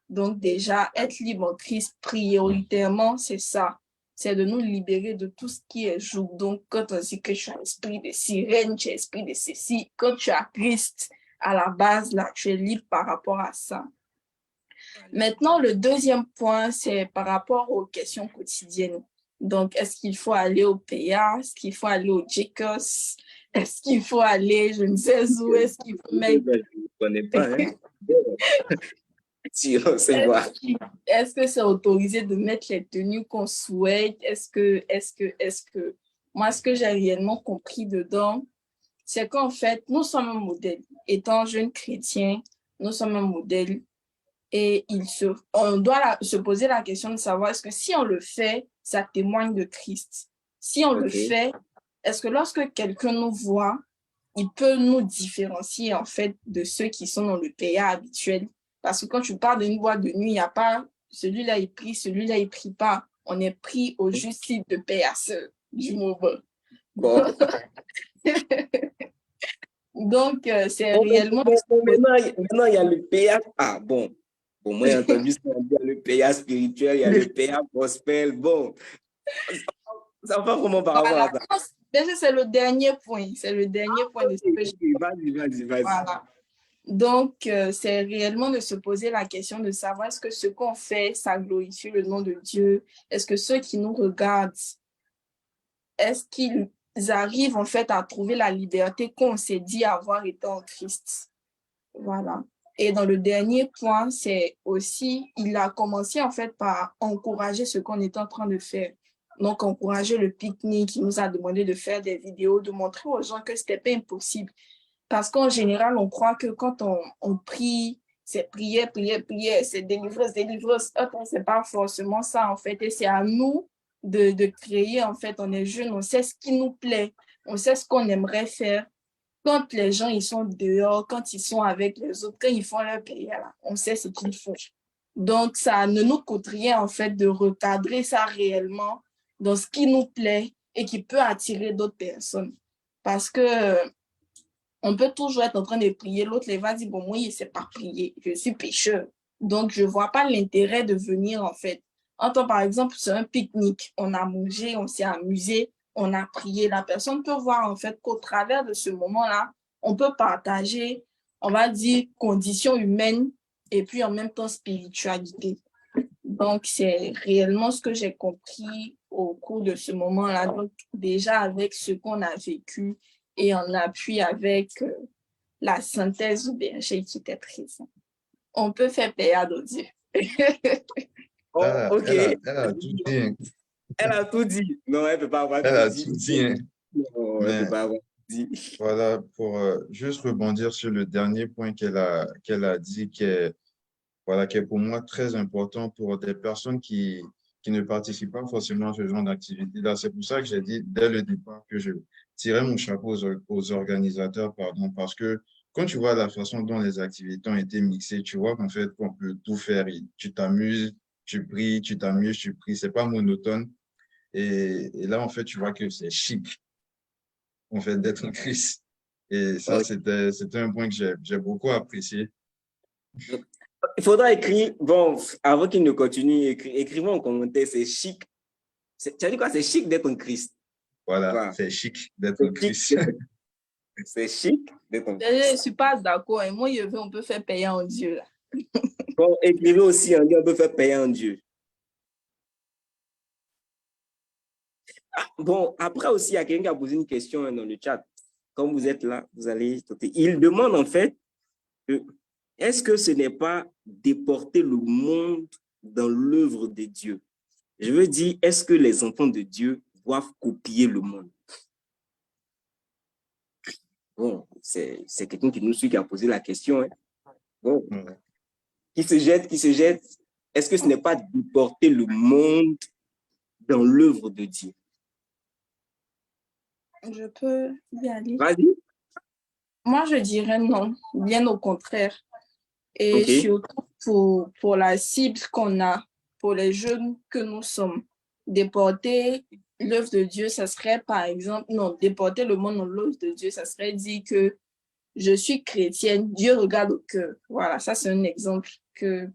Donc, déjà, être libre en Christ, prioritairement, c'est ça. C'est de nous libérer de tout ce qui est joug. Donc, quand on dit que tu as esprit de sirène, tu as esprit de ceci, quand tu as Christ, à la base, là, tu es libre par rapport à ça. Maintenant, le deuxième point, c'est par rapport aux questions quotidiennes. Donc, est-ce qu'il faut aller au PA? Est-ce qu'il faut aller au JCOS? Est-ce qu'il faut aller, je ne sais où, est-ce qu'il faut mettre... Je ne connais pas, hein? Est-ce que c'est autorisé de mettre les tenues qu'on souhaite? Est-ce que... Moi, ce que j'ai réellement compris dedans, c'est qu'en fait, nous sommes un modèle. Étant jeunes chrétiens, nous sommes un modèle. Et on doit se poser la question de savoir est-ce que si on le fait, ça témoigne de Christ. Si on le fait, est-ce que lorsque quelqu'un nous voit, il peut nous différencier en fait de ceux qui sont dans le PA habituel? Parce que quand tu parles d'une boîte de nuit, il n'y a pas celui-là il prie, celui-là il prie pas. On est pris au juste titre de PA du moment. Bon. Donc, c'est réellement... Maintenant, il y a le PA. Ah, bon. Bon, moi, j'ai entendu ça, il y a le PA spirituel, il y a le PA gospel. Bon, ça va comment par rapport à ça? C'est le dernier point. C'est le dernier point de ce que j'ai. Vas-y. Voilà. Donc, c'est réellement de se poser la question de savoir est-ce que ce qu'on fait, ça glorifie le nom de Dieu? Est-ce que ceux qui nous regardent, est-ce qu'ils arrivent en fait à trouver la liberté qu'on s'est dit avoir été en Christ? Voilà. Et dans le dernier point, c'est aussi, il a commencé en fait par encourager ce qu'on est en train de faire. Donc, encourager le pique-nique, il nous a demandé de faire des vidéos, de montrer aux gens que ce n'était pas impossible. Parce qu'en général, on croit que quand on prie, c'est prière, prière, prière, c'est délivrance, délivrance. Ce n'est pas forcément ça, en fait. Et c'est à nous de créer, en fait. On est jeunes, on sait ce qui nous plaît, on sait ce qu'on aimerait faire. Quand les gens, ils sont dehors, quand ils sont avec les autres, quand ils font leur prière, là, on sait ce qu'ils font. Donc, ça ne nous coûte rien, en fait, de recadrer ça réellement dans ce qui nous plaît et qui peut attirer d'autres personnes. Parce que on peut toujours être en train de prier, l'autre les va dire, bon, moi, il ne sait pas prier, je suis pécheur. Donc, je ne vois pas l'intérêt de venir, en fait. Entends, par exemple, sur un pique-nique, on a mangé, on s'est amusé, on a prié. La personne peut voir, en fait, qu'au travers de ce moment-là, on peut partager, on va dire, conditions humaines et puis en même temps spiritualité. Donc, c'est réellement ce que j'ai compris au cours de ce moment-là. Donc, déjà avec ce qu'on a vécu, et en appui avec la synthèse du berger qui était présent. On peut faire payade au Dieu. Oh, ok. Elle a tout dit. Hein. Elle a tout dit. Non, elle ne peut pas avoir Elle a tout dit. tout dit. Hein. Non, elle ne peut pas avoir tout dit. Voilà, pour juste rebondir sur le dernier point qu'elle a dit, voilà, qui est pour moi très important pour des personnes qui ne participent pas forcément à ce genre d'activité-là. C'est pour ça que j'ai dit dès le départ que je tirais mon chapeau aux organisateurs, pardon, parce que quand tu vois la façon dont les activités ont été mixées, tu vois qu'en fait, on peut tout faire. Tu t'amuses, tu pries, tu t'amuses, tu pries. C'est pas monotone. Et là, en fait, tu vois que c'est chic, en fait, d'être en Christ. Et ça, Oui. c'était un point que j'ai beaucoup apprécié. Il faudra écrire, bon, avant qu'il ne continue, écrivons en commentaire, c'est chic. Tu as dit quoi? C'est chic d'être en Christ. Voilà, Voilà. c'est chic d'être en Christ. C'est chic d'être en Christ. Je ne suis pas d'accord. Et moi, on peut faire payer en Dieu. Là. Bon, écrivez aussi en Dieu, on peut faire payer en Dieu. Ah, bon, après aussi, il y a quelqu'un qui a posé une question dans le chat. Comme vous êtes là, vous allez tenter. Il demande en fait, est-ce que ce n'est pas déporter le monde dans l'œuvre de Dieu? Je veux dire, est-ce que les enfants de Dieu doivent copier le monde? Bon, c'est quelqu'un qui nous suit qui a posé la question. Hein. Bon, qui se jette. Est-ce que ce n'est pas déporter le monde dans l'œuvre de Dieu? Je peux y aller. Vas-y. Moi, je dirais non, bien au contraire. Et Okay. surtout pour la cible qu'on a, pour les jeunes que nous sommes. Déporter l'œuvre de Dieu, ça serait par exemple, non, déporter le monde dans l'œuvre de Dieu, ça serait dire que je suis chrétienne, Dieu regarde au cœur. Voilà, ça c'est un exemple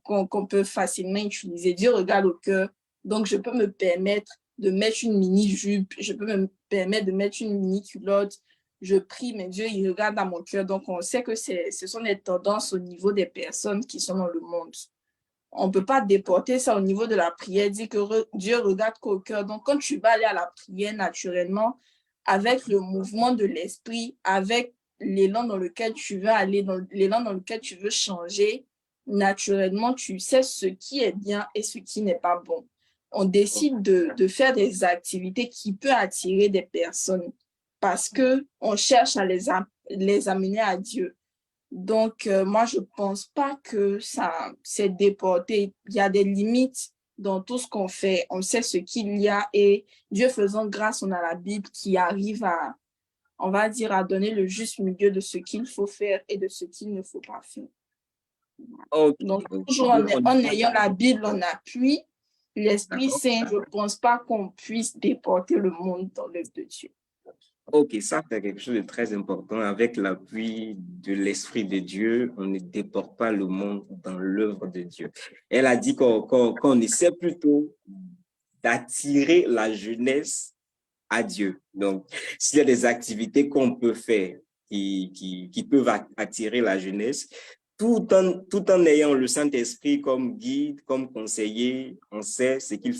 qu'on peut facilement utiliser. Dieu regarde au cœur, donc je peux me permettre de mettre une mini-jupe, je peux me permettre de mettre une mini-culotte. Je prie, mais Dieu, il regarde dans mon cœur. Donc, on sait que ce sont des tendances au niveau des personnes qui sont dans le monde. On ne peut pas déporter ça au niveau de la prière, dire que Dieu regarde qu'au cœur. Donc, quand tu vas aller à la prière naturellement, avec le mouvement de l'esprit, avec l'élan dans lequel tu veux aller, l'élan dans lequel tu veux changer, naturellement, tu sais ce qui est bien et ce qui n'est pas bon. On décide de faire des activités qui peuvent attirer des personnes parce qu'on cherche à les amener à Dieu. Donc, moi, je ne pense pas que ça c'est déporté. Il y a des limites dans tout ce qu'on fait. On sait ce qu'il y a et Dieu faisant grâce, on a la Bible qui arrive à, on va dire, à donner le juste milieu de ce qu'il faut faire et de ce qu'il ne faut pas faire. Okay. Donc, toujours en ayant la Bible en appui, l'Esprit Saint, je ne pense pas qu'on puisse déporter le monde dans l'œuvre de Dieu. Ok, ça c'est quelque chose de très important. Avec l'appui de l'Esprit de Dieu, on ne déporte pas le monde dans l'œuvre de Dieu. Elle a dit qu'on essaie plutôt d'attirer la jeunesse à Dieu. Donc, s'il y a des activités qu'on peut faire qui peuvent attirer la jeunesse, tout en ayant le Saint-Esprit comme guide, comme conseiller. On sait ce qu'il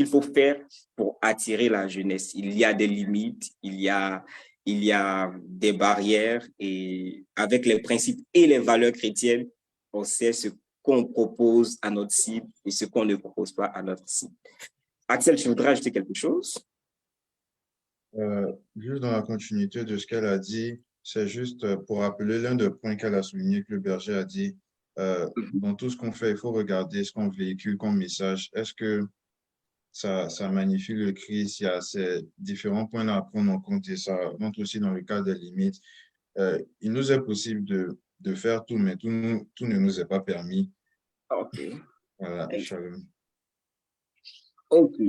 faut faire pour attirer la jeunesse. Il y a des limites, il y a des barrières, et avec les principes et les valeurs chrétiennes, on sait ce qu'on propose à notre cible et ce qu'on ne propose pas à notre cible. Axel, tu voudrais ajouter quelque chose? Juste dans la continuité de ce qu'elle a dit, c'est juste pour rappeler l'un des points qu'elle a souligné, que le berger a dit, dans tout ce qu'on fait, il faut regarder ce qu'on véhicule comme message. Est-ce que ça magnifie le Christ? Il y a ces différents points à prendre en compte, et ça rentre aussi dans le cadre des limites. Il nous est possible de faire tout, mais tout ne nous est pas permis. OK. Voilà, shalom. OK.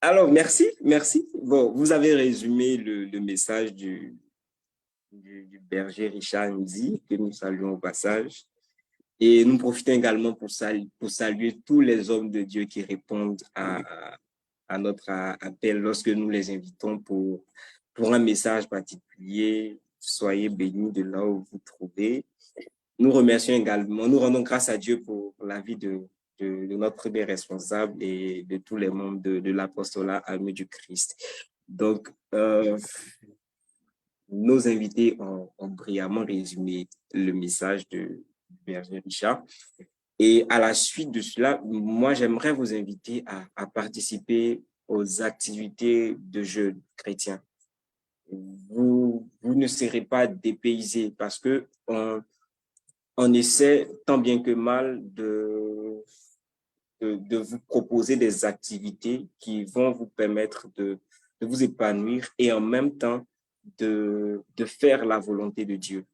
Alors, merci. Bon, vous avez résumé le message du berger Richard Nzi, que nous saluons au passage. Et nous profitons également pour saluer tous les hommes de Dieu qui répondent à notre appel lorsque nous les invitons pour un message particulier. Soyez bénis de là où vous vous trouvez. Nous remercions également, nous rendons grâce à Dieu pour la vie de notre premier responsable et de tous les membres de l'apostolat Armée du Christ. Donc, nos invités ont brillamment résumé le message de berger Richard. Et à la suite de cela, moi, j'aimerais vous inviter à participer aux activités de jeunes chrétiens. Vous ne serez pas dépaysés, parce que on essaie tant bien que mal de vous proposer des activités qui vont vous permettre de vous épanouir et en même temps de faire la volonté de Dieu,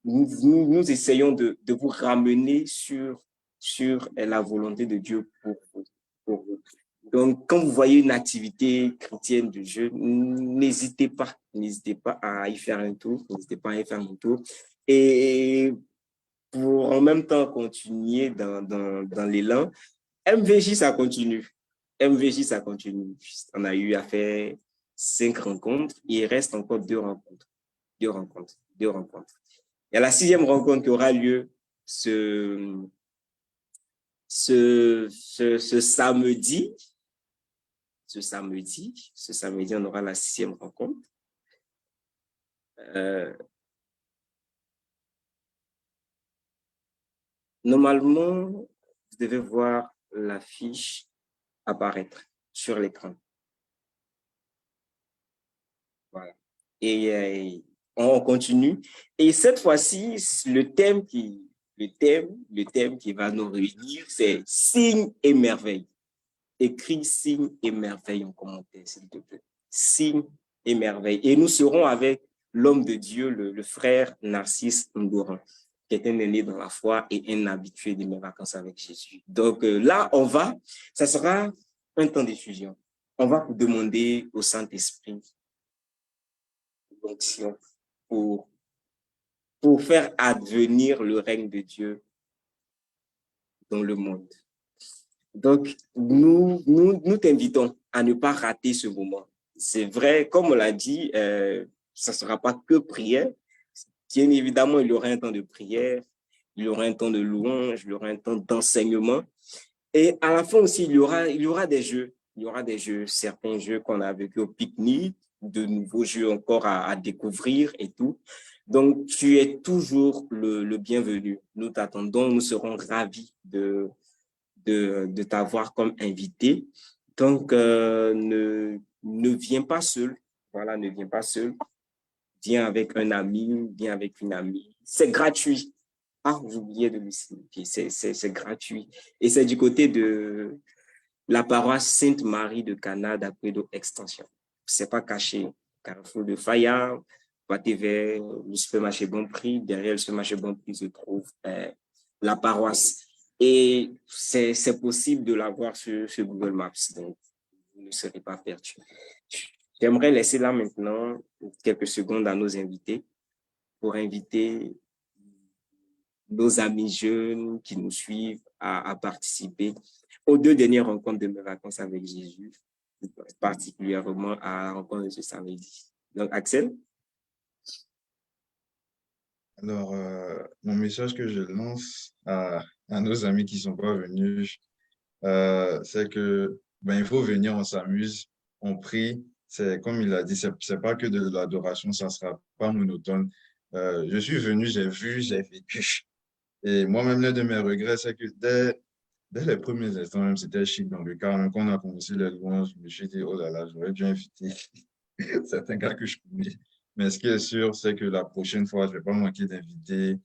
Nous essayons de vous ramener sur la volonté de Dieu pour vous. Donc, quand vous voyez une activité chrétienne de jeu, n'hésitez pas à y faire un tour, Et pour en même temps continuer dans l'élan, MVJ, ça continue. On a eu à faire 5 rencontres, il reste encore 2 rencontres. Il y a la 6e rencontre qui aura lieu ce samedi. Ce samedi, on aura la 6e rencontre. Normalement, vous devez voir l'affiche apparaître sur l'écran. Voilà. Et on continue. Et cette fois-ci, le thème qui va nous réunir, c'est signes et merveilles. Écris signes et merveilles en commentaire, s'il te plaît. Signes et merveilles. Et nous serons avec l'homme de Dieu, le frère Narcisse Ngoran, qui est un aîné dans la foi et un habitué de mes vacances avec Jésus. Donc là, ça sera un temps d'effusion. On va vous demander au Saint-Esprit l'onction pour faire advenir le règne de Dieu dans le monde. Donc, nous t'invitons à ne pas rater ce moment. C'est vrai, comme on l'a dit, ça ne sera pas que prière. Bien évidemment, il y aura un temps de prière, il y aura un temps de louange, il y aura un temps d'enseignement. Et à la fin aussi, il y aura des jeux. Il y aura des jeux, certains jeux qu'on a vécu au pique-nique, de nouveaux jeux encore à découvrir et tout. Donc, tu es toujours le bienvenu. Nous t'attendons, nous serons ravis de t'avoir comme invité. Donc, ne viens pas seul. Voilà, ne viens pas seul. Viens avec un ami, viens avec une amie. C'est gratuit. Ah, j'oubliais de le signifier. C'est gratuit. Et c'est du côté de la paroisse Sainte-Marie de Cana d'Aquedo Extension. C'est pas caché. Carrefour de Faya, Pâté Vert, le supermarché Bon Prix. Derrière le supermarché Bon Prix se trouve la paroisse. Et c'est possible de l'avoir sur Google Maps. Donc, vous ne serez pas perdu. J'aimerais laisser là maintenant quelques secondes à nos invités pour inviter nos amis jeunes qui nous suivent à participer aux 2 dernières rencontres de mes vacances avec Jésus. particulièrement à la rencontre de ce samedi. Donc, Axel? Alors, mon message que je lance à nos amis qui ne sont pas venus, c'est que il faut venir, on s'amuse, on prie. C'est comme il a dit, c'est pas que de l'adoration, ça sera pas monotone. Je suis venu, j'ai vu, j'ai vécu. Et moi-même, l'un de mes regrets, c'est que dès les premiers instants, même c'était chic dans le car, quand on a commencé les louanges, je me suis dit, oh là là, j'aurais dû inviter certains gars que je connais. Mais ce qui est sûr, c'est que la prochaine fois, je ne vais pas manquer d'inviter.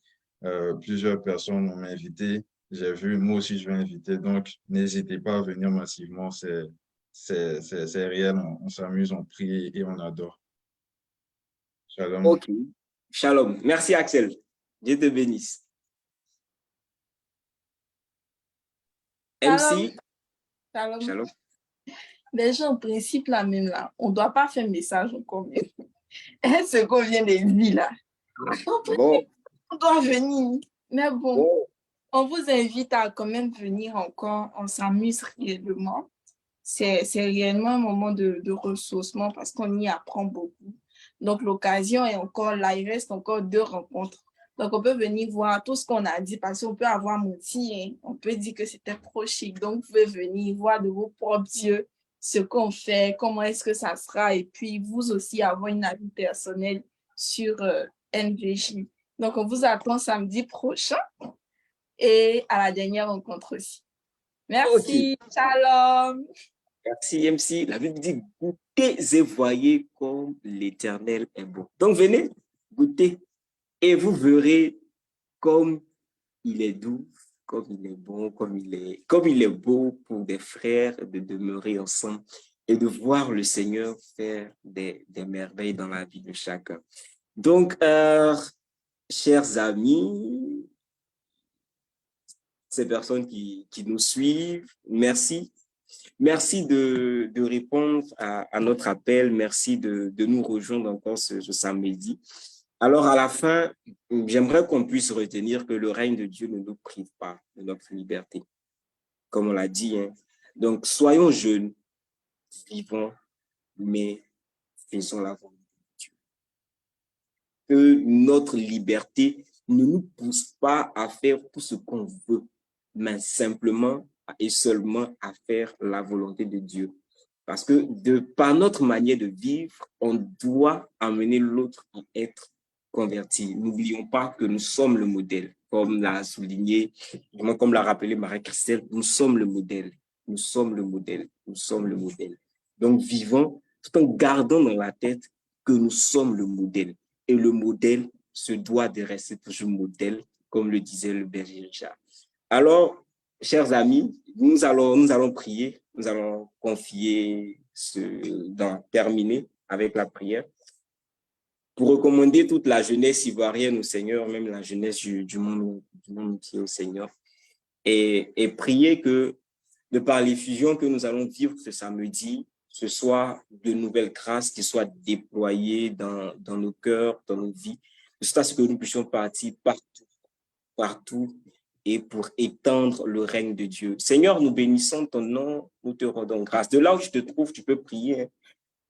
Plusieurs personnes m'ont invité. J'ai vu, moi aussi, je vais inviter. Donc, n'hésitez pas à venir massivement. C'est réel. On s'amuse, on prie et on adore. Shalom. OK. Shalom. Merci, Axel. Dieu te bénisse. MC? Shalom. Shalom. Déjà, en principe, là même, là, on ne doit pas faire message encore même. Ce qu'on vient de dire là. Bon. On doit venir. Mais bon, Bon. on vous invite à quand même venir encore. On s'amuse réellement. C'est réellement un moment de ressourcement parce qu'on y apprend beaucoup. Donc, l'occasion est encore là. Il reste encore 2 rencontres. Donc, on peut venir voir tout ce qu'on a dit parce qu'on peut avoir menti. Hein. On peut dire que c'était trop chic. Donc, vous pouvez venir voir de vos propres yeux ce qu'on fait, comment est-ce que ça sera. Et puis, vous aussi avoir une avis personnelle sur NVJ. Donc, on vous attend samedi prochain et à la dernière rencontre aussi. Merci. Okay. Shalom. Merci, MC. La Bible dit, goûtez et voyez comme l'Éternel est bon. Donc, venez, goûtez et vous verrez comme il est doux, comme il est bon, comme il est beau pour des frères de demeurer ensemble et de voir le Seigneur faire des merveilles dans la vie de chacun. Donc, chers amis, ces personnes qui nous suivent, merci. Merci de répondre à notre appel. Merci de nous rejoindre encore ce samedi. Alors, à la fin, j'aimerais qu'on puisse retenir que le règne de Dieu ne nous prive pas de notre liberté, comme on l'a dit. Hein. Donc, soyons jeunes, vivons, mais faisons la volonté de Dieu. Que notre liberté ne nous pousse pas à faire tout ce qu'on veut, mais simplement et seulement à faire la volonté de Dieu. Parce que par notre manière de vivre, on doit amener l'autre à être converti. N'oublions pas que nous sommes le modèle, comme l'a souligné, comme l'a rappelé Marie-Christelle, nous sommes le modèle, nous sommes le modèle, nous sommes le modèle. Donc vivons tout en gardant dans la tête que nous sommes le modèle. Et le modèle se doit de rester toujours modèle, comme le disait le berger Richard. Alors, chers amis, nous allons prier, nous allons confier terminer avec la prière pour recommander toute la jeunesse ivoirienne au Seigneur, même la jeunesse du monde entier au Seigneur, et prier que de par l'effusion que nous allons vivre ce samedi, ce soit de nouvelles grâces qui soient déployées dans nos cœurs, dans nos vies, de sorte à ce que nous puissions partir partout, et pour étendre le règne de Dieu. Seigneur, nous bénissons ton nom, nous te rendons grâce. De là où tu te trouves, tu peux prier, hein.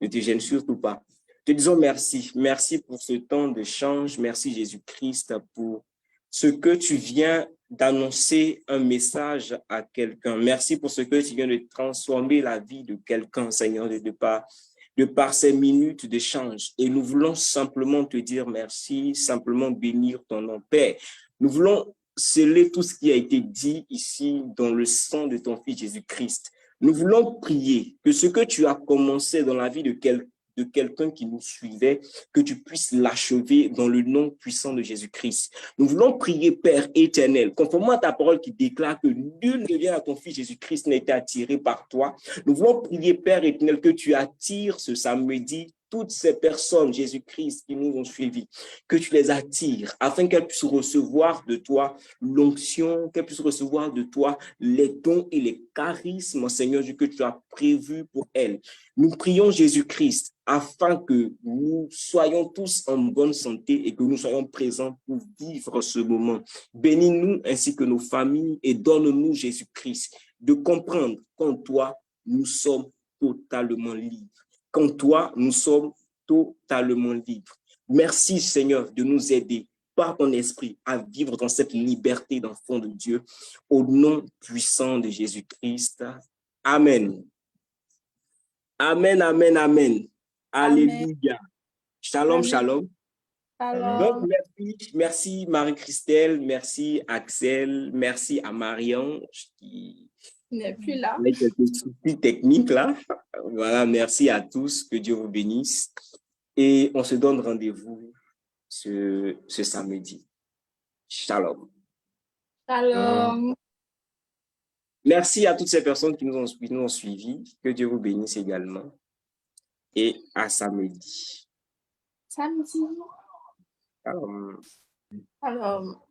Ne te gêne surtout pas. Te disons merci. Merci pour ce temps d'échange. Merci Jésus-Christ pour ce que tu viens d'annoncer un message à quelqu'un. Merci pour ce que tu viens de transformer la vie de quelqu'un, Seigneur, de par ces minutes d'échange. Et nous voulons simplement te dire merci, simplement bénir ton nom, Père. Nous voulons sceller tout ce qui a été dit ici dans le sang de ton Fils Jésus-Christ. Nous voulons prier que ce que tu as commencé dans la vie de quelqu'un qui nous suivait, que tu puisses l'achever dans le nom puissant de Jésus-Christ. Nous voulons prier, Père éternel, conformément à ta parole qui déclare que nul ne vient à ton Fils Jésus-Christ n'a été attiré par toi. Nous voulons prier, Père éternel, que tu attires ce samedi toutes ces personnes, Jésus-Christ, qui nous ont suivis, que tu les attires afin qu'elles puissent recevoir de toi l'onction, qu'elles puissent recevoir de toi les dons et les charismes, Seigneur, que tu as prévus pour elles. Nous prions Jésus-Christ afin que nous soyons tous en bonne santé et que nous soyons présents pour vivre ce moment. Bénis-nous ainsi que nos familles et donne-nous, Jésus-Christ, de comprendre qu'en toi, nous sommes totalement libres. Qu'en toi, nous sommes totalement libres. Merci, Seigneur, de nous aider par ton esprit à vivre dans cette liberté d'enfant de Dieu. Au nom puissant de Jésus-Christ. Amen. Amen, amen, amen. Alléluia. Shalom, Amen. shalom. Alors, Donc, merci Marie-Christelle, merci Axel, merci à Marianne qui n'est plus là. a quelques soucis techniques là. Voilà, merci à tous, que Dieu vous bénisse. Et on se donne rendez-vous ce samedi. Shalom. Shalom. Merci à toutes ces personnes qui nous ont suivis. Que Dieu vous bénisse également. Et à samedi. Samedi. Shalom. Alors.